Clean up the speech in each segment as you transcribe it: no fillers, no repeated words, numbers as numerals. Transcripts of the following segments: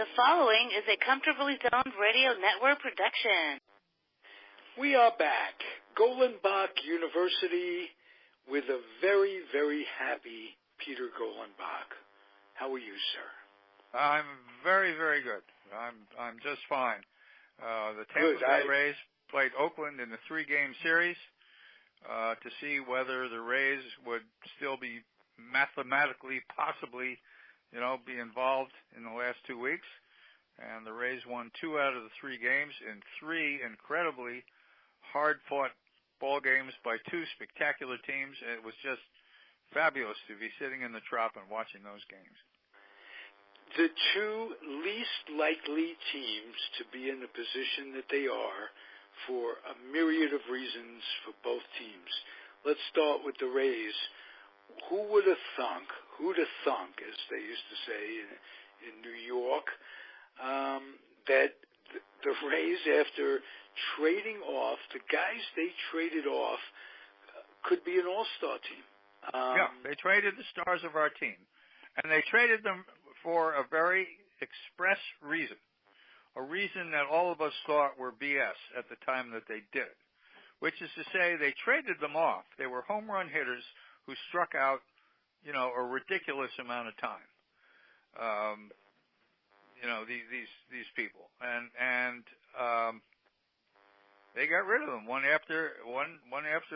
The following is a Comfortably Zoned Radio Network production. We are back. Golenbock University with a very, very happy Peter Golenbock. How are you, sir? I'm very, very good. I'm just fine. The Tampa Bay Rays played Oakland in the 3-game series to see whether the Rays would still be mathematically, possibly, be involved in the last 2 weeks. And the Rays won 2 out of the 3 games in 3 incredibly hard-fought ball games by 2 spectacular teams. It was just fabulous to be sitting in the Trop and watching those games. The 2 least likely teams to be in the position that they are for a myriad of reasons for both teams. Let's start with the Rays. Who would have thunk, as they used to say in New York, that the Rays, after trading off, the guys they traded off could be an all-star team. Yeah, they traded the stars of our team. And they traded them for a very express reason, a reason that all of us thought were BS at the time that they did it, which is to say they traded them off. They were home run hitters who struck out, a ridiculous amount of time. These people, and they got rid of them one after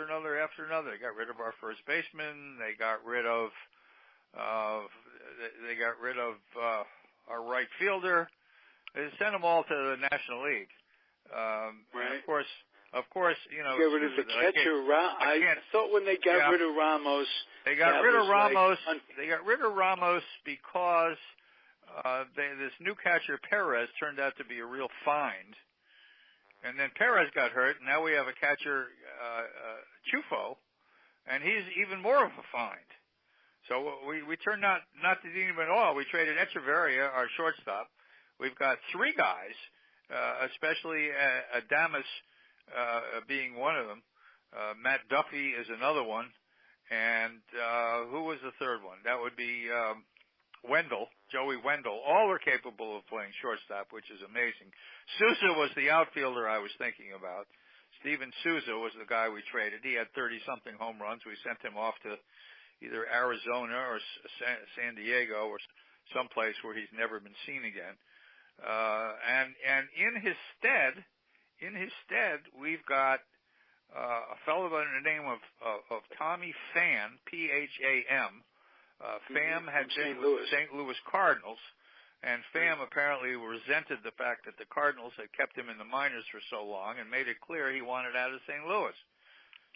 another. They got rid of our first baseman. They got rid of our right fielder. They sent them all to the National League. Right. Of course, get rid of the catcher. I thought when they got rid of Ramos, they got rid of Ramos. They got rid of Ramos because this new catcher Perez turned out to be a real find, and then Perez got hurt. And now we have a catcher Chufo, and he's even more of a find. So we turned not to need him at all. We traded Echeverria, our shortstop. We've got 3 guys, especially Adames being one of them. Matt Duffy is another one. And who was the third one? That would be Joey Wendell. All are capable of playing shortstop, which is amazing. Souza was the outfielder I was thinking about. Steven Souza was the guy we traded. He had 30-something home runs. We sent him off to either Arizona or San Diego or someplace where he's never been seen again. And in his stead, we've got a fellow by the name of Tommy Pham, Pham. Pham had been with St. Louis Cardinals, and Pham apparently resented the fact that the Cardinals had kept him in the minors for so long and made it clear he wanted out of St. Louis.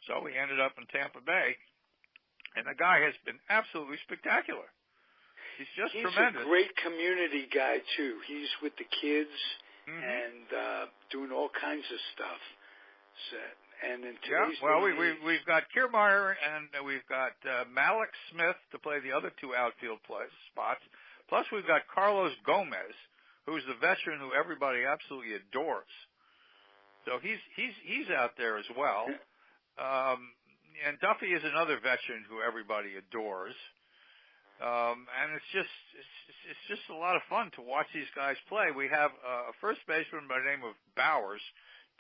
So he ended up in Tampa Bay, and the guy has been absolutely spectacular. He's tremendous. He's a great community guy, too. He's with the kids and doing all kinds of stuff. So, and in today's we've got Kiermaier and we've got Malik Smith to play the other 2 outfield spots. Plus we've got Carlos Gomez, who's the veteran who everybody absolutely adores. So he's out there as well. And Duffy is another veteran who everybody adores. And it's just a lot of fun to watch these guys play. We have a first baseman by the name of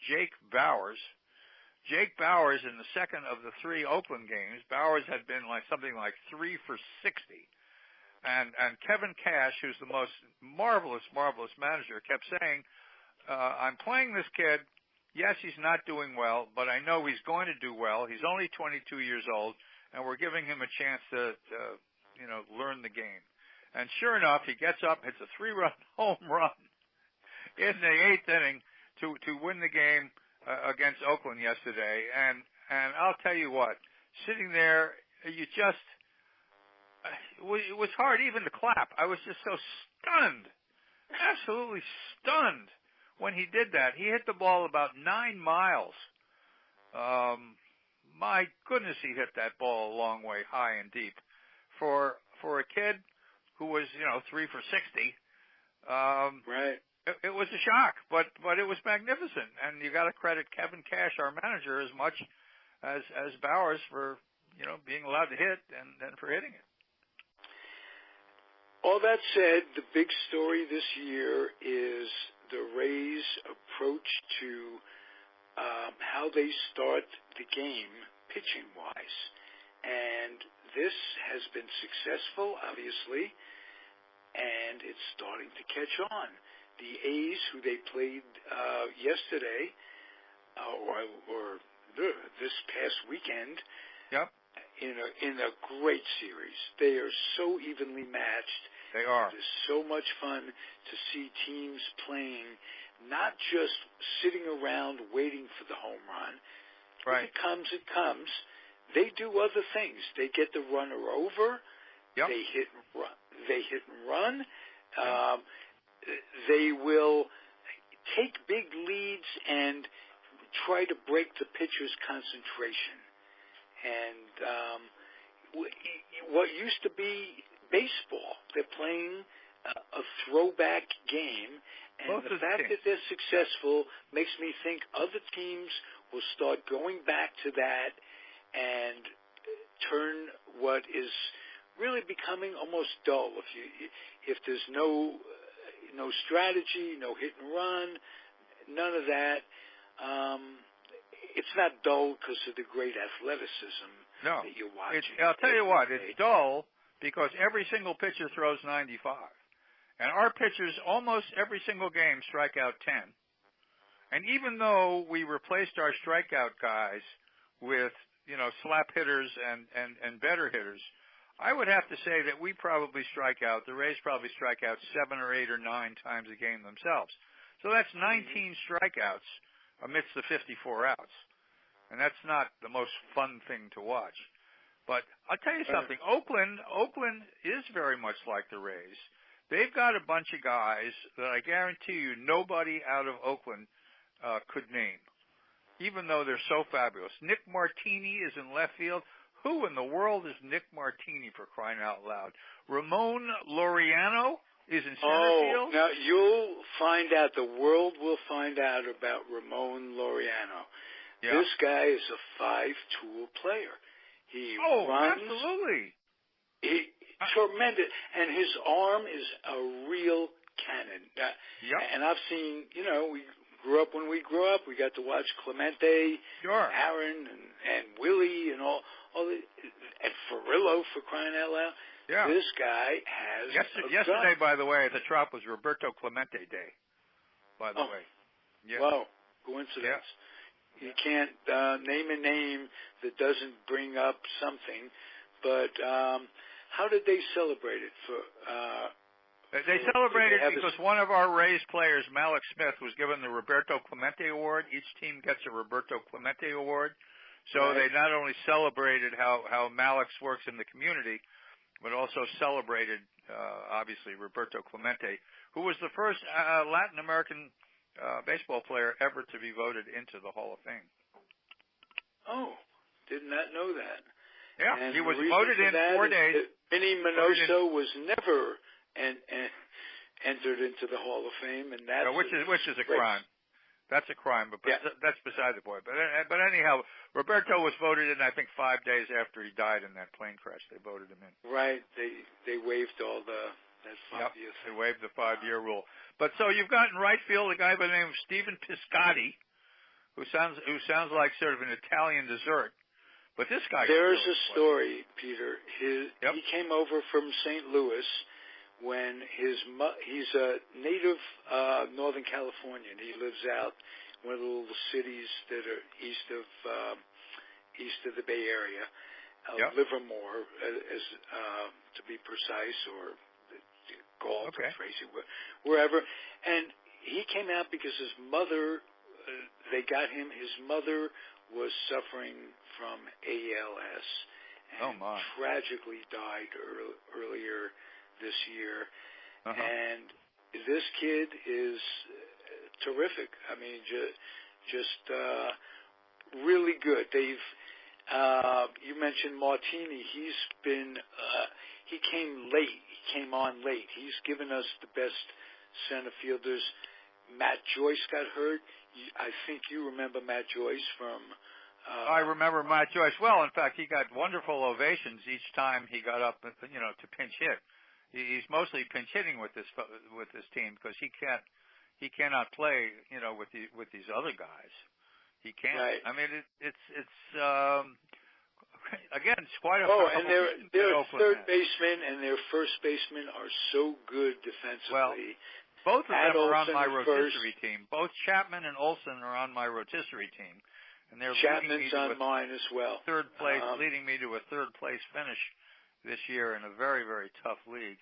Jake Bowers. Jake Bowers, in the second of the 3 Oakland games, Bowers had been something like 3 for 60. And Kevin Cash, who's the most marvelous manager, kept saying, I'm playing this kid. Yes, he's not doing well, but I know he's going to do well. He's only 22 years old, and we're giving him a chance to learn the game. And sure enough, he gets up, hits a 3-run home run in the 8th inning to win the game against Oakland yesterday. And I'll tell you what, sitting there, it was hard even to clap. I was just so stunned, absolutely stunned when he did that. He hit the ball about 9 miles. My goodness, he hit that ball a long way, high and deep. For a kid who was, 3 for 60, right. It was a shock, but it was magnificent. And you got to credit Kevin Cash, our manager, as much as Bowers for, being allowed to hit and for hitting it. All that said, the big story this year is the Rays' approach to how they start the game pitching-wise. And this has been successful, obviously, and it's starting to catch on. The A's, who they played yesterday, or this past weekend, yep, in a great series. They are so evenly matched. They are. It is so much fun to see teams playing, not just sitting around waiting for the home run. Right. If it comes, it comes. They do other things. They get the runner over. Yep. They hit and run. They will take big leads and try to break the pitcher's concentration. And what used to be baseball, they're playing a throwback game, and the fact that they're successful makes me think other teams will start going back to that and turn what is really becoming almost dull. If there's no strategy, no hit and run, none of that. It's not dull because of the great athleticism that you're watching. I'll tell you what, it's dull because every single pitcher throws 95. And our pitchers almost every single game strike out 10. And even though we replaced our strikeout guys with, slap hitters and better hitters, I would have to say that we probably strike out, the Rays probably strike out 7 or 8 or 9 times a game themselves. So that's 19 strikeouts amidst the 54 outs. And that's not the most fun thing to watch. But I'll tell you something. Oakland is very much like the Rays. They've got a bunch of guys that I guarantee you nobody out of Oakland could name, even though they're so fabulous. Nick Martini is in left field. Who in the world is Nick Martini, for crying out loud? Ramon Laureano is in center field. Now you'll find out. The world will find out about Ramon Laureano. Yeah. This guy is a 5-tool player. He runs. Absolutely. Tremendous. And his arm is a real cannon. And I've seen, we grew up when we grew up. We got to watch Clemente, Aaron, and Willie, and all and Farillo, for crying out loud. Yeah. This guy has yesterday, by the way, at the Trop was Roberto Clemente Day, by the way. Yeah. Wow. Coincidence. Yeah. You can't name a name that doesn't bring up something. But how did they celebrate it? They celebrated because one of our Rays players, Malik Smith, was given the Roberto Clemente Award. Each team gets a Roberto Clemente Award. So they not only celebrated how Malik works in the community, but also celebrated, obviously, Roberto Clemente, who was the first Latin American baseball player ever to be voted into the Hall of Fame. Oh, did not know that. Yeah, and he was voted in 4 days. Vinny Minoso was never entered into the Hall of Fame, and that's which is a crime. That's a crime, but that's beside the point. But anyhow, Roberto was voted in, I think, 5 days after he died in that plane crash. They voted him in. Right. They waived all that 5-year thing. They waived the 5-year rule. But so you've got in right field a guy by the name of Stephen Piscotty, who sounds like sort of an Italian dessert. But this guy. There's a story, Peter. He came over from St. Louis when he's a native Northern Californian. He lives out in one of the little cities that are east of the Bay Area, Livermore, to be precise, or Galt or Tracy, wherever. And he came out because his mother. They got him. His mother was suffering from ALS and tragically died earlier this year. And this kid is terrific. I mean, just really good. They've you mentioned Martini. He's been he came late. He came on late. He's given us the best center fielders. Matt Joyce got hurt. I think you remember Matt Joyce from. I remember Matt Joyce well. In fact, he got wonderful ovations each time he got up, to pinch hit. He's mostly pinch hitting with this team because he cannot play, with these other guys. He can't. Right. I mean, it's again, it's quite a. And their third baseman and their first baseman are so good defensively. Well, both of them are on my rotisserie first. team. Both Chapman and Olsen are on my rotisserie team, and they're Chapman's on mine as well. Third place, leading me to a third place finish this year in a very, very tough league.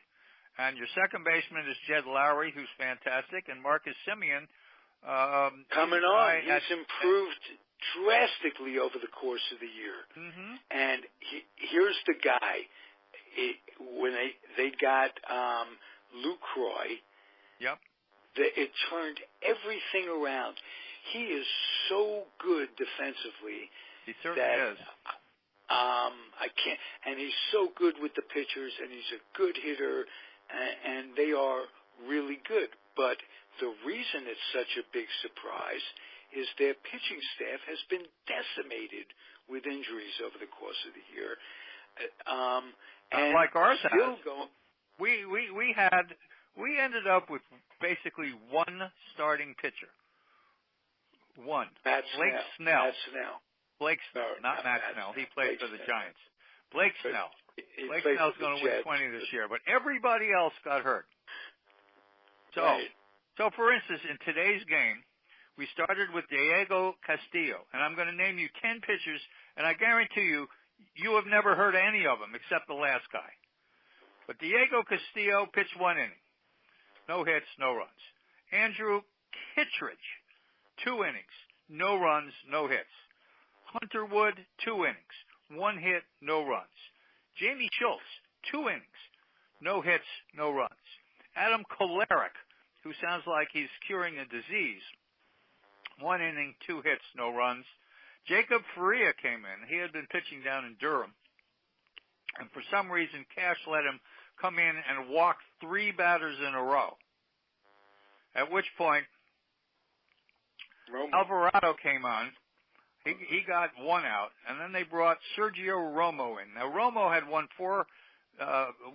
And your second baseman is Jed Lowry, who's fantastic, and Marcus Semien. Coming on, he's improved drastically over the course of the year. Mm-hmm. And here's the guy. When they got Lucroy, yep, it turned everything around. He is so good defensively. He certainly is. I can't, and he's so good with the pitchers, and he's a good hitter, and they are really good. But the reason it's such a big surprise is their pitching staff has been decimated with injuries over the course of the year. And like ours has. We ended up with basically one starting pitcher. One. Blake Snell. Blake Snell, not Matt Snell. He played for the Giants. Blake Snell. Blake Snell's going to win 20 this year, but everybody else got hurt. So for instance, in today's game, we started with Diego Castillo, and I'm going to name you 10 pitchers, and I guarantee you have never heard of any of them except the last guy. But Diego Castillo pitched 1 inning. No hits, no runs. Andrew Kittredge, 2 innings. No runs, no hits. Hunter Wood, 2 innings. 1 hit, no runs. Jamie Schultz, 2 innings. No hits, no runs. Adam Kolarek, who sounds like he's curing a disease. 1 inning, 2 hits, no runs. Jacob Faria came in. He had been pitching down in Durham. And for some reason, Cash let him come in and walk 3 batters in a row. At which point, Alvarado came on. He got 1 out, and then they brought Sergio Romo in. Now, Romo had won 4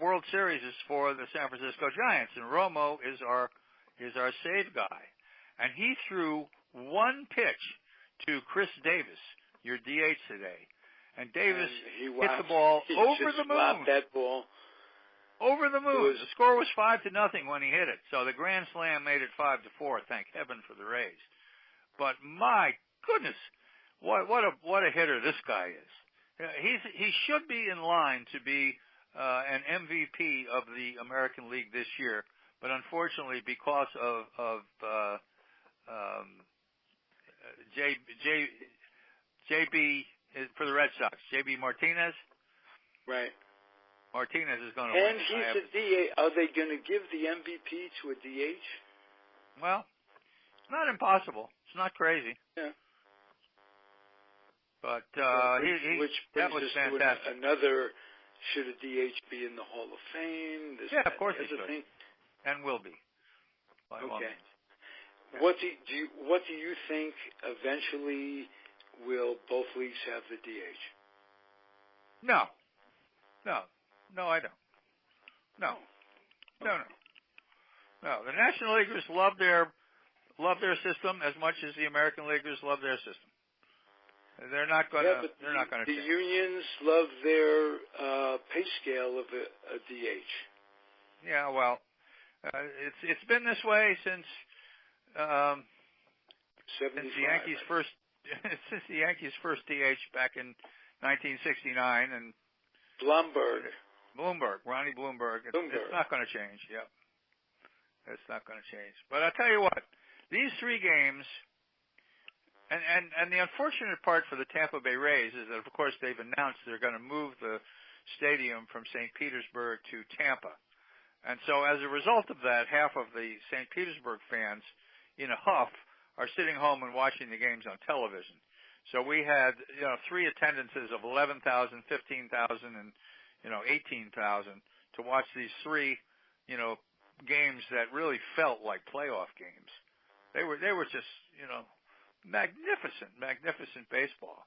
World Series for the San Francisco Giants, and Romo is our save guy. And he threw 1 pitch to Chris Davis, your DH today. And Davis hit the ball over the moon. That ball. Over the moon. The score was 5-0 when he hit it. So the grand slam made it 5-4. Thank heaven for the Rays. But my goodness, what a hitter this guy is. He should be in line to be an MVP of the American League this year. But unfortunately, because of JB for the Red Sox, JB Martinez. Right. Martinez is going to win. And he's a DH. Are they going to give the MVP to a DH? Well, it's not impossible. It's not crazy. Yeah. But which that was brings us fantastic. to another. Should a DH be in the Hall of Fame? Yeah, of course he should, and will be. By all means. Yeah. What do you think eventually will both leagues have the DH? No, I don't. No. The National Leaguers love their system as much as the American Leaguers love their system. They're not going to. They're not going to. The unions love their pay scale of a DH. Yeah, well, it's been this way since the Yankees first DH back in 1969 and Ronnie Bloomberg. It's not going to change. Yep, it's not going to change. But I'll tell you what, these 3 games. And the unfortunate part for the Tampa Bay Rays is that, of course, they've announced they're going to move the stadium from St. Petersburg to Tampa. And so as a result of that, half of the St. Petersburg fans in a huff are sitting home and watching the games on television. So we had, 3 attendances of 11,000, 15,000, and, 18,000 to watch these 3, games that really felt like playoff games. They were just, magnificent baseball.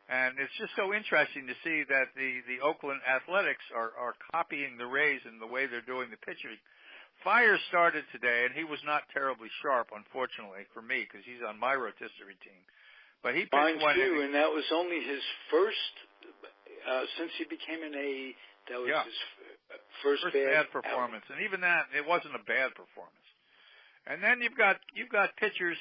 And it's just so interesting to see that the Oakland Athletics are copying the Rays in the way they're doing the pitching. Fire started today, and he was not terribly sharp, unfortunately, for me, because he's on my rotisserie team. But he pitched one too, inning. and that was only his first, since he became an A, that was his first bad performance. And even that, it wasn't a bad performance. And then you've got pitchers,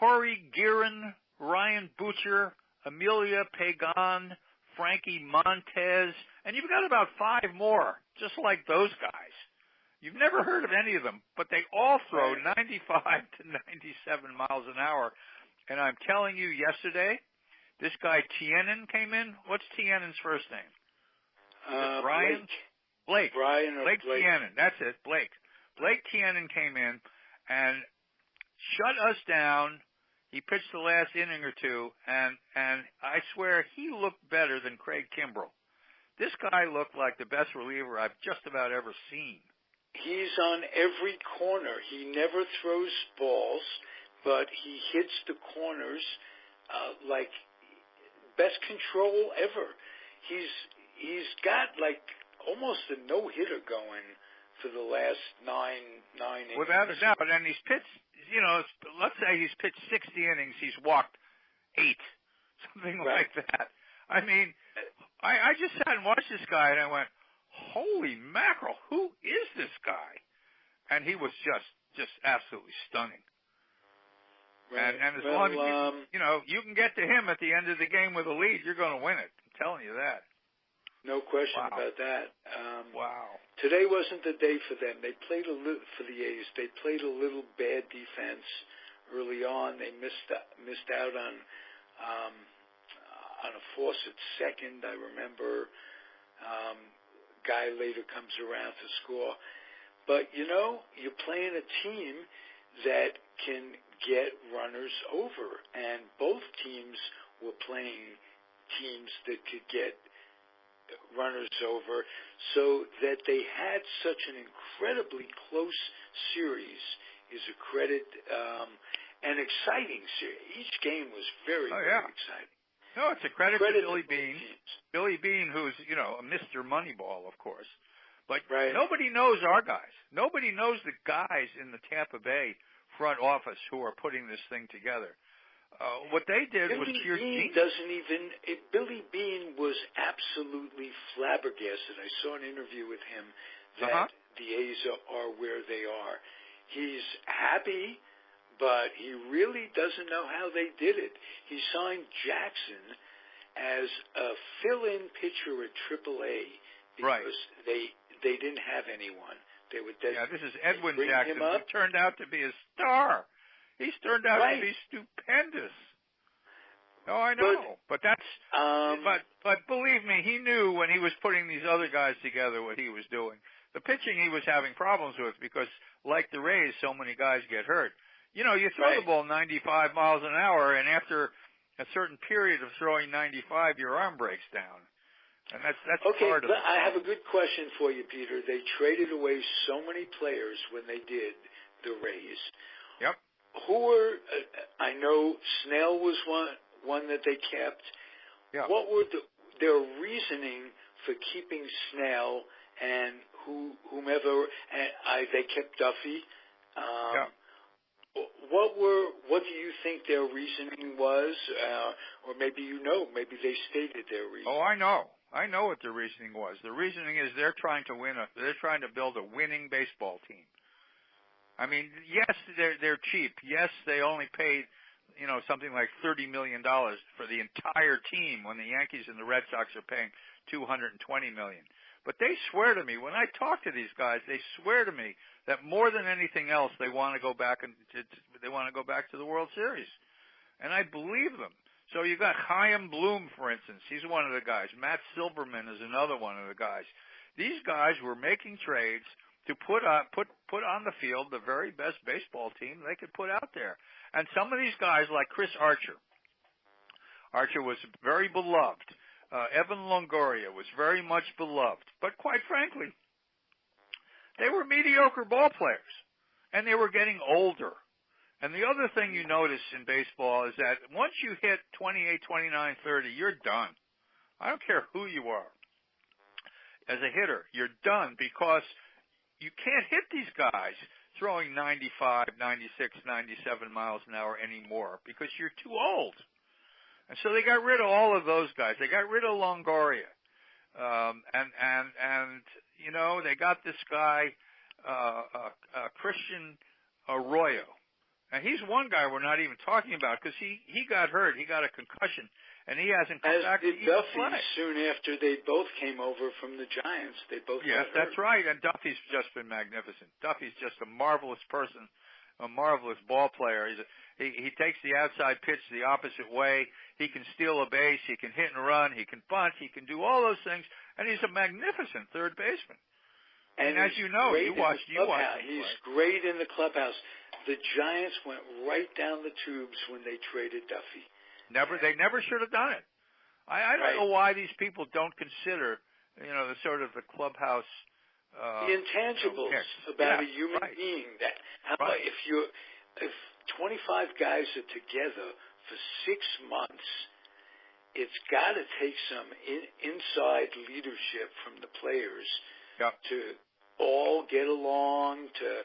Corey Guerin, Ryan Butcher, Amelia Pagan, Frankie Montez, and you've got about 5 more, just like those guys. You've never heard of any of them, but they all throw 95 to 97 miles an hour. And I'm telling you, yesterday, this guy Tienen came in. What's Tienen's first name? Brian? Blake. Blake Tienen. That's it, Blake. Blake Tienen came in and shut us down. He pitched the last inning or two, and I swear he looked better than Craig Kimbrell. This guy looked like the best reliever I've just about ever seen. He's on every corner. He never throws balls, but he hits the corners like best control ever. He's got like almost a no-hitter going for the last nine innings. Without a doubt, and he's pitched. Let's say he's pitched 60 innings. He's walked 8, something like that. I mean, I just sat and watched this guy, and I went, "Holy mackerel! Who is this guy?" And he was just absolutely stunning. Right. And as long as you can get to him at the end of the game with a lead, you're going to win it. I'm telling you that. No question about that. Wow. Today wasn't the day for them. They played for the A's. They played a little bad defense early on. They missed out on a force at second. I remember guy later comes around to score. But you're playing a team that can get runners over, and both teams were playing teams that could get runners over, so that they had such an incredibly close series is a credit, and exciting series. Each game was very exciting. No, it's a credit to Billy Beane. Billy Beane, who's, a Mr. Moneyball, of course. But nobody knows our guys. Nobody knows the guys in the Tampa Bay front office who are putting this thing together. What they did was sheer genius. Billy Beane was absolutely flabbergasted. I saw an interview with him that the A's are where they are. He's happy, but he really doesn't know how they did it. He signed Jackson as a fill-in pitcher at AAA because they didn't have anyone. They would this is Edwin Jackson, who turned out to be a star. He's turned out to be stupendous. Oh, I know, but that's. But believe me, he knew when he was putting these other guys together what he was doing. The pitching he was having problems with because, like the Rays, so many guys get hurt. You throw the ball 95 miles an hour, and after a certain period of throwing 95, your arm breaks down. And that's part of it. I have a good question for you, Peter. They traded away so many players when they did the Rays. Yep. Who were? I know Snell was one that they kept. Yeah. What were their reasoning for keeping Snell and whomever? And they kept Duffy. What do you think their reasoning was? Or maybe maybe they stated their reasoning. Oh, I know what their reasoning was. The reasoning is they're trying to they're trying to build a winning baseball team. I mean, yes, they're cheap. Yes, they only paid, something like $30 million for the entire team when the Yankees and the Red Sox are paying $220 million. But they swear to me, when I talk to these guys, they swear to me that more than anything else, they want to go back to the World Series. And I believe them. So you got Chaim Bloom, for instance. He's one of the guys. Matt Silverman is another one of the guys. These guys were making trades to put on the field the very best baseball team they could put out there. And some of these guys, like Chris Archer was very beloved. Evan Longoria was very much beloved. But quite frankly, they were mediocre ball players, and they were getting older. And the other thing you notice in baseball is that once you hit 28, 29, 30, you're done. I don't care who you are. As a hitter, you're done because you can't hit these guys throwing 95, 96, 97 miles an hour anymore because you're too old. And so they got rid of all of those guys. They got rid of Longoria. And you know, they got this guy, Christian Arroyo. And he's one guy we're not even talking about because he got hurt. He got a concussion, and he hasn't come back to even play. Soon after they both came over from the Giants. They both Yes, that's right. And Duffy's just been magnificent. Duffy's just a marvelous person, a marvelous ball player. He takes the outside pitch the opposite way. He can steal a base. He can hit and run. He can bunt. He can do all those things. And he's a magnificent third baseman. And as you know, you watched him play. He's great in the clubhouse. The Giants went right down the tubes when they traded Duffy. They never should have done it. I don't know why these people don't consider, you know, the sort of the clubhouse. The intangibles about a human being. That if 25 guys are together for 6 months, it's got to take some inside leadership from the players to all get along, to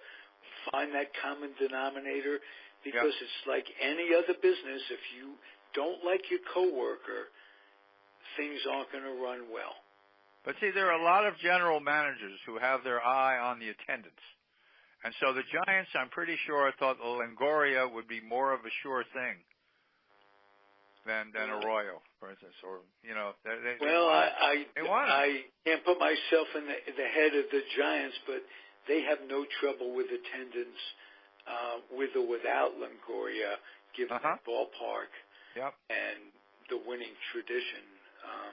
find that common denominator, because it's like any other business. If you don't like your coworker, things aren't going to run well. But see, there are a lot of general managers who have their eye on the attendance. And so the Giants, I'm pretty sure, thought Longoria would be more of a sure thing than Arroyo, for instance, or, you know, I can't put myself in the head of the Giants, but they have no trouble with attendance, with or without Longoria, given that ballpark and the winning tradition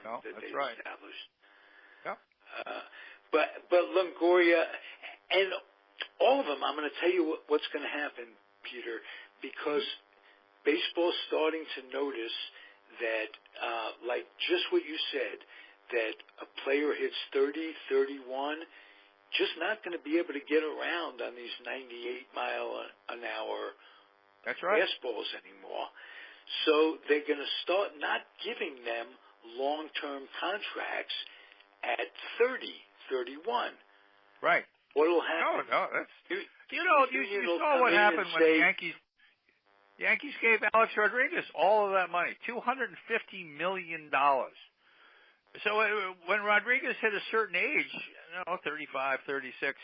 that they established. Yep. But Longoria and all of them, I'm going to tell you what's going to happen, Peter, because baseball's starting to notice that, like just what you said, that a player hits 30, 31, just not going to be able to get around on these 98-mile-an-hour fastballs anymore. So they're going to start not giving them long-term contracts at 30, 31. Right. What will happen? No, that's you saw what happened when the Yankees gave Alex Rodriguez all of that money, $250 million. So when Rodriguez hit a certain age, 35, 36,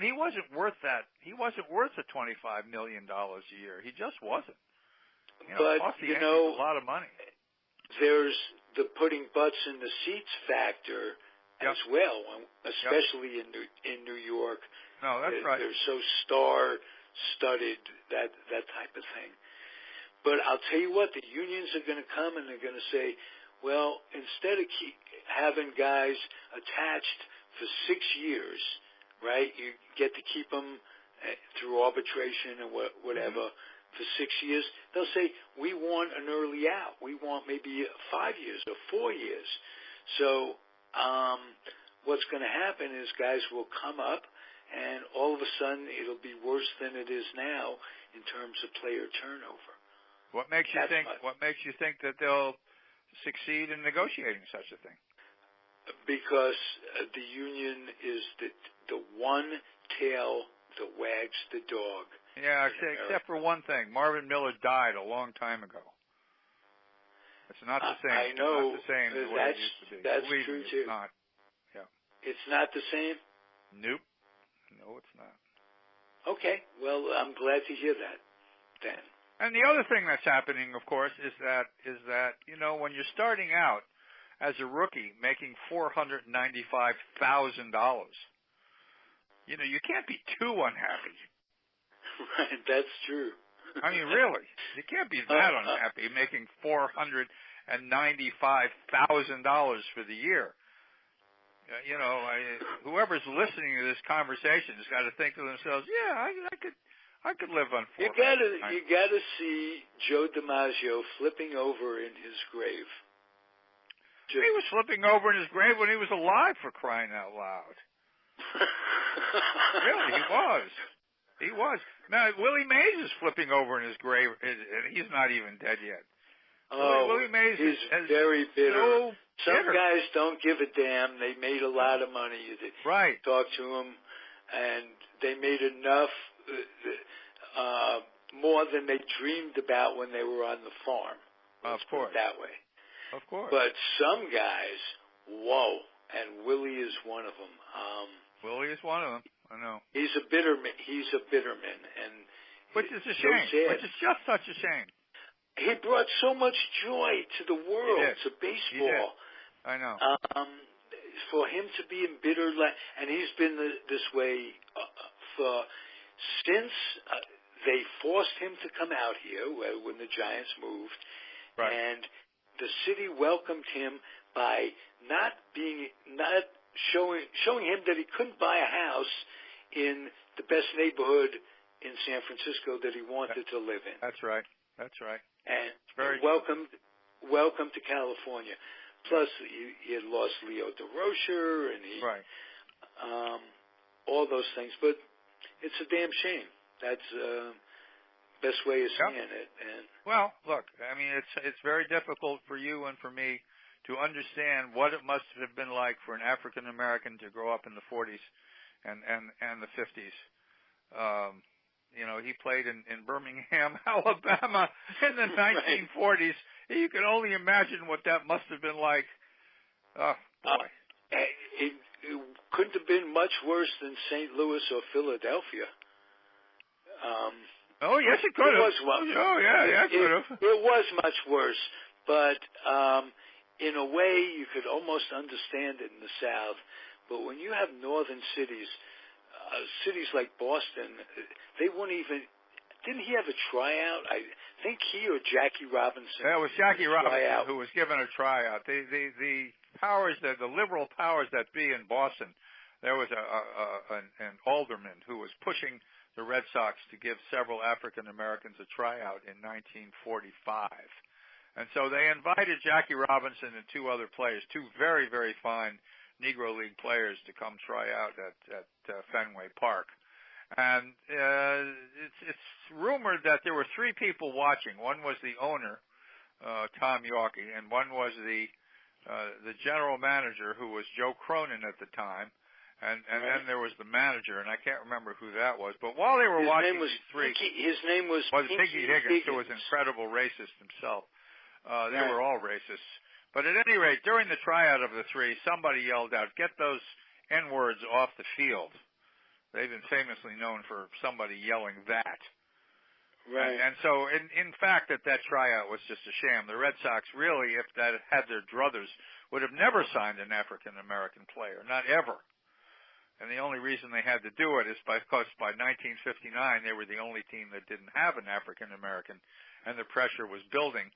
he wasn't worth that. He wasn't worth the $25 million a year. He just wasn't. But cost the Yankees a lot of money. There's the putting butts in the seats factor as well, especially in New York. No, that's right. They're so star-studded, that type of thing. But I'll tell you what, the unions are going to come and they're going to say, well, instead of having guys attached for 6 years, right? You get to keep them through arbitration and whatever for 6 years. They'll say, we want an early out. We want maybe 5 years or 4 years. So what's going to happen is guys will come up, and all of a sudden it'll be worse than it is now in terms of player turnover. What makes you think that they'll succeed in negotiating such a thing? Because the union is the one tail that wags the dog. Yeah, except for one thing. Marvin Miller died a long time ago. It's not the same. I know. It's not the same the way it used to be. That's Believe true, me, too. It's not. Yeah. It's not the same? Nope. No, it's not. Okay. Well, I'm glad to hear that then. And the other thing that's happening, of course, is that when you're starting out as a rookie making $495,000, you can't be too unhappy. Right, that's true. I mean, really, you can't be that unhappy making $495,000 for the year. Whoever's listening to this conversation has got to think to themselves, yeah, I could live on $400,000. You gotta see Joe DiMaggio flipping over in his grave. He was flipping over in his grave when he was alive, for crying out loud. Really, he was. He was. Now, Willie Mays is flipping over in his grave, and he's not even dead yet. Willie Mays is very bitter. Some guys don't give a damn. They made a lot of money. Right. Talk to them, and they made enough, more than they dreamed about when they were on the farm. Let's put it that way. Of course. But some guys, whoa, and Willie is one of them. Willie is one of them. I know. He's a bitter man, and which is a shame. So which is just such a shame. He brought so much joy to the world, to baseball. I know. For him to be embittered, and he's been this way since they forced him to come out here when the Giants moved, right. And the city welcomed him by not showing him that he couldn't buy a house in the best neighborhood in San Francisco that he wanted to live in. That's right. And very welcome to California. Plus, he had lost Leo DeRocher, and all those things. But it's a damn shame. That's best way of saying it. And well, look, I mean, it's very difficult for you and for me to understand what it must have been like for an African American to grow up in the 40s and the 50s. He played in Birmingham, Alabama in the 1940s. You can only imagine what that must have been like. Oh, boy. It couldn't have been much worse than St. Louis or Philadelphia. Oh, yes, it could have. It could have. It was much worse, but in a way you could almost understand it in the South. But when you have northern cities like Boston, they wouldn't even. Didn't he have a tryout? I think he or Jackie Robinson. That was Jackie Robinson who was given a tryout. The powers the liberal powers that be in Boston, there was an alderman who was pushing the Red Sox to give several African Americans a tryout in 1945. And so they invited Jackie Robinson and two other players, two very, very fine Negro League players, to come try out at Fenway Park. And it's rumored that there were three people watching. One was the owner, Tom Yawkey, and one was the general manager, who was Joe Cronin at the time. And then there was the manager, and I can't remember who that was. But while they were watching these three, his name was Piggy Higgins, who was an incredible racist himself. They were all racists. But at any rate, during the tryout of the three, somebody yelled out, "Get those N-words off the field." They've been famously known for somebody yelling that. Right. And so, in fact, that tryout was just a sham. The Red Sox really, if that had their druthers, would have never signed an African-American player, not ever. And the only reason they had to do it is because by 1959 they were the only team that didn't have an African American, and the pressure was building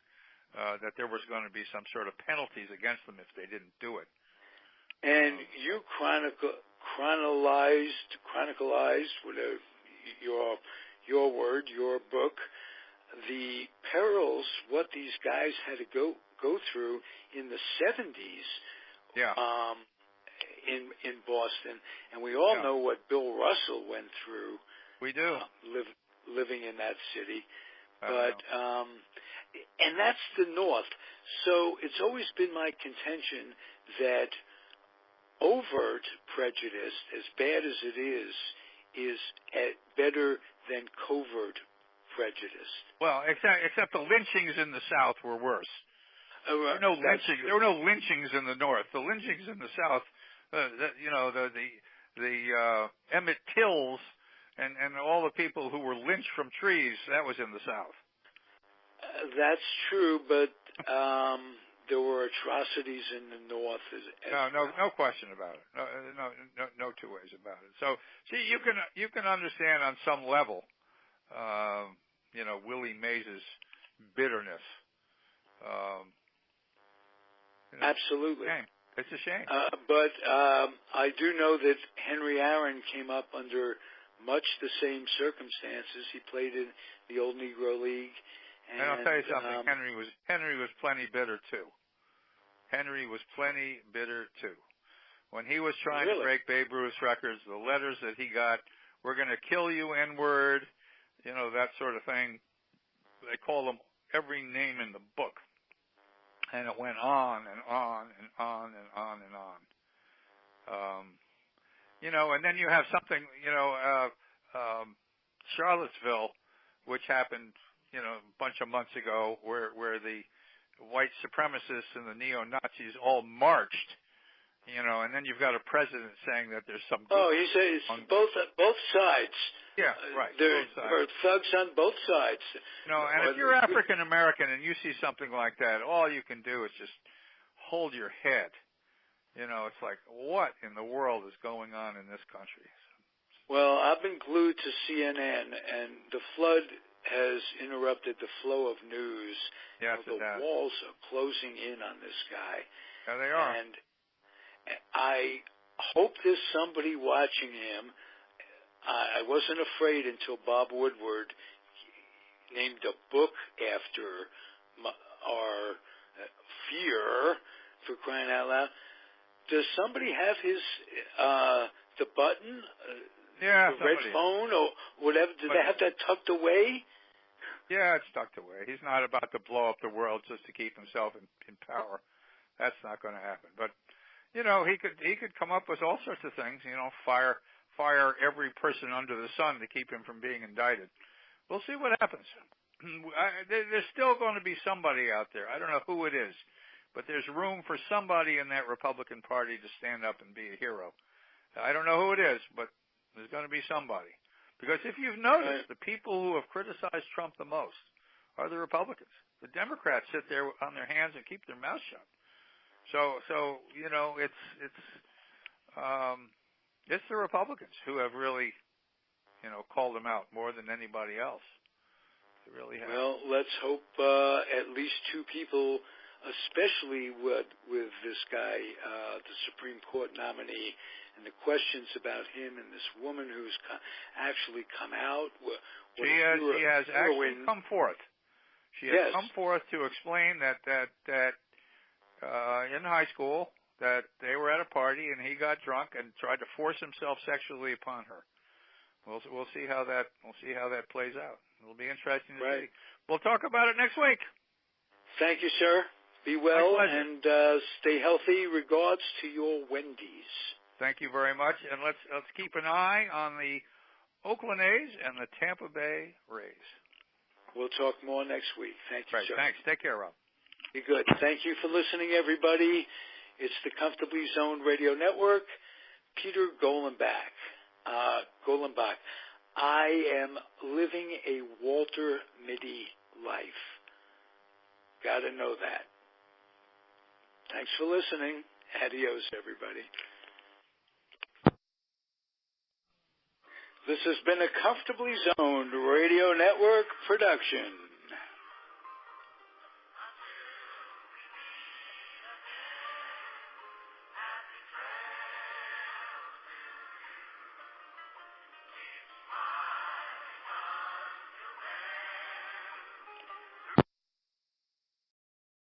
that there was going to be some sort of penalties against them if they didn't do it. And you chronicalized whatever your word, your book, the perils what these guys had to go through in the 70s. Yeah. In Boston, and we all know what Bill Russell went through. We do. Living in that city, but and that's the North. So it's always been my contention that overt prejudice, as bad as it is better than covert prejudice. Well, except the lynchings in the South were worse. There were no lynchings in the North. The lynchings in the South. The Emmett Tills and all the people who were lynched from trees, that was in the South. That's true, but there were atrocities in the North no question about it. No two ways about it. So, see, you can understand on some level, Willie Mays's bitterness. Absolutely. It's a shame. But I do know that Henry Aaron came up under much the same circumstances. He played in the old Negro League. And I'll tell you something. Henry was plenty bitter too. When he was trying to break Babe Ruth's records, the letters that he got we're going to kill you, N-word, that sort of thing. They call them every name in the book. And it went on and on and on and on and on. And then you have something, Charlottesville, which happened, a bunch of months ago, where the white supremacists and the neo-Nazis all marched, and then you've got a president saying that there's some. Oh, he says both sides. Yeah, right. There are thugs on both sides. And if you're African American and you see something like that, all you can do is just hold your head. It's like, what in the world is going on in this country? Well, I've been glued to CNN, and the flood has interrupted the flow of news. Yes, the walls are closing in on this guy. Yeah, they are. And I hope there's somebody watching him. I wasn't afraid until Bob Woodward named a book after our fear, for crying out loud. Does somebody have his the button? Yeah, the red phone or whatever? Do they have that tucked away? Yeah, it's tucked away. He's not about to blow up the world just to keep himself in power. That's not going to happen. But he could come up with all sorts of things. Fire every person under the sun to keep him from being indicted. We'll see what happens. There's still going to be somebody out there. I don't know who it is, but there's room for somebody in that Republican Party to stand up and be a hero. I don't know who it is, but there's going to be somebody. Because if you've noticed, the people who have criticized Trump the most are the Republicans. The Democrats sit there on their hands and keep their mouth shut. So it's the Republicans who have really, called him out more than anybody else. They really have. Well, let's hope at least two people, especially with this guy, the Supreme Court nominee, and the questions about him and this woman who's actually come out. She has actually come forth. She has come forth to explain that in high school that they were at a party and he got drunk and tried to force himself sexually upon her. We'll see how that plays out. It'll be interesting to see. We'll talk about it next week. Thank you, sir. Be well and stay healthy. Regards to your Wendy's. Thank you very much, and let's keep an eye on the Oakland A's and the Tampa Bay Rays. We'll talk more next week. Thank you, sir. Thanks. Take care, Rob. Be good. Thank you for listening, everybody. It's the Comfortably Zoned Radio Network. Peter Golenbock. I am living a Walter Mitty life. Got to know that. Thanks for listening. Adios, everybody. This has been a Comfortably Zoned Radio Network production.